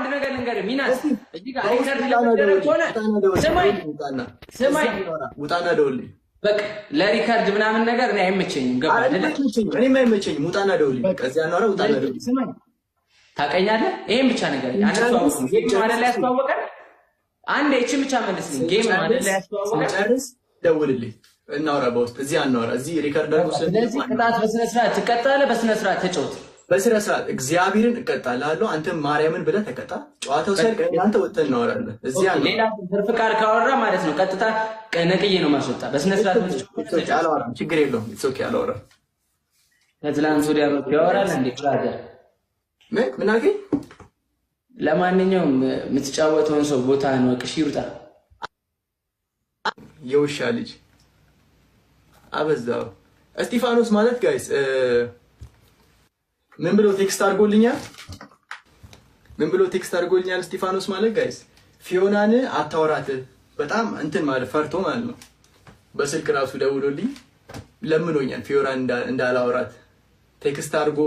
አንድ ነገር ልንገርህ ሚናስ እዚህ ጋር ሪከርድ ለመደረግ ሆነ ስማኝ ውጣና ደውልልኝ በቃ ለሪከርድ ምናምን ነገር እኔ አይመቸኝም ገባ አይደል እኔም አይመቸኝም ውጣና ደውልልኝ በቃ እዚያ ነው አረ ውጣና ደውልልኝ ስማኝ ታውቀኛለህ ይሄን ብቻ ነገር አንተዋወቅም ጌም አይደል ያስተዋወቀን አንዴ እቺ ብቻ መልስልኝ ጌም አይደል ያስተዋወቀን ጨርስ ደውልልኝ እናውራ በውስጥ እዚህ አናውራ እዚህ ሪከርድ አድርጎ ስለዚህ ቅጣት በስነ ስርዓት ትቀጣለህ በስነ ስርዓት ተጫወት በስነ ስርዓት እግዚአብሔርን እቀጣላለሁ አንተም ማርያምን ብለህ ተቀጣ ጨዋታው ሲያልቅ እናንተ ወጥተን እናወራለን እዚህ አለ ሌላ ፍቃድ ካወራ ማለት ነው ቀጥታ ቀነቅዬ ነው ማስወጣ በስነ ስርዓት አላወራም ችግር የለውም ኢትስ ኦኬ አላወራም ከትላንት ወዲያ ነው ያወራል እንዴ ብራዘር ምን አልከኝ ለማንኛውም የምትጫወተውን ሰው ቦታ ነው እሺ ይውጣ የውሻ ልጅ አበዛው እስጢፋኖስ ማለት ጋይስ ምን ብሎ ቴክስት አድርጎልኛል እስጢፋኖስ ማለት ጋይስ ፊዮናን አታወራት በጣም እንትን ማለት ፈርቶ ማለት ነው በስልክ ራሱ ደውሎልኝ ለምኖኛል ፊዮናን እንዳላወራት ቴክስት አድርጎ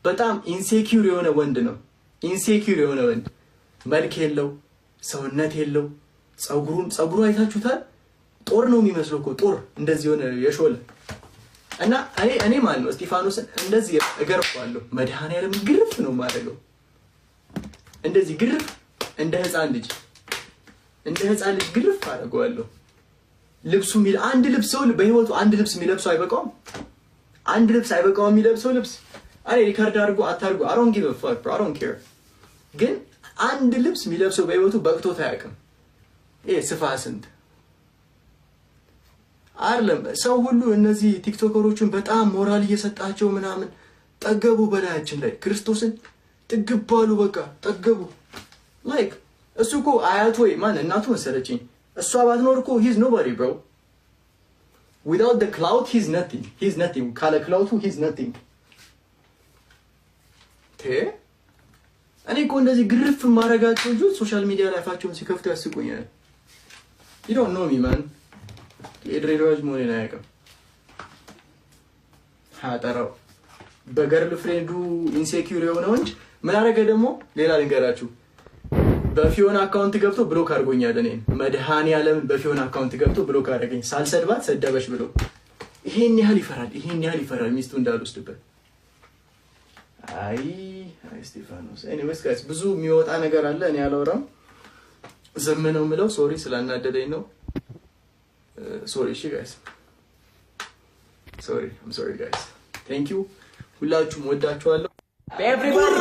በጣም ኢንሴኪዩር የሆነ ወንድ ነው ኢንሴኪዩር የሆነ ወንድ መልክ የለው ሰውነት የለው ጸጉሩ አይታችሁታል ጦር ነው የሚመስለው እኮ ጦር እንደዚህ ሆነ የሾለ እና እኔ ማለት ነው እስጢፋኖስን እንደዚህ እገርፈዋለሁ መድኃኒዓለም ግርፍ ነው ማድረገው እንደዚህ ግርፍ እንደ ህፃን ልጅ ግርፍ አደርገዋለሁ ልብሱ ሚል አንድ ልብስ ሰው በህይወቱ አንድ ልብስ የሚለብሰው አይበቃውም የሚለብሰው ልብስ አይ ሪከርድ አድርጎ አታርጎ I don't give a fuck bro I don't care ግን አንድ ልብስ የሚለብሰው በህይወቱ በቅቶት አያውቅም ይሄ ስፋስንት አይደለም ሰው ሁሉ እነዚህ ቲክቶከሮችን በጣም ሞራል እየሰጣቸው ምናምን ጠገቡ በላያችን ላይ ክርስቶስን ጥግባሉ በቃ ጠገቡ ላይክ እሱ እኮ አያቱ ወይ ማን እናቱ መሰለችኝ እሷ ባትኖር እኮ he's nobody bro without the clout he's nothing ካለ ክላውቱ he's nothing እኔ እኮ እንደዚህ ግርፍ ማረጋቸው ልጆች ሶሻል ሚዲያ ላይ አፋቸውን ሲከፍቱ ያስቁኛል you don't know me man የድሬዳዋጅ መሆኔን አያውቅም ሀጠራው በገርል ፍሬንዱ ኢንሴኪዩር የሆነ ወንድ ምን አደረገ ደግሞ ሌላ ልንገራችሁ በፊዮና አካውንት ገብቶ ብሎክ አድርጎኛል እኔን መድኃኒዓለም በፊዮና አካውንት ገብቶ ብሎክ አደረገኝ ሳልሰድባት ሰደበሽ ብሎ ይሄን ያህል ይፈራል ሚስቱ እንዳልወስድበት አይ እስጢፋኖስ ኤኒዌይስ ጋይስ ብዙ የሚወጣ ነገር አለ እኔ አላወራም ዘመነው ምለው ሶሪ ስላናደደኝ ነው sorry guys I'm sorry guys thank you ሁላችሁም ወዳችኋለሁ everybody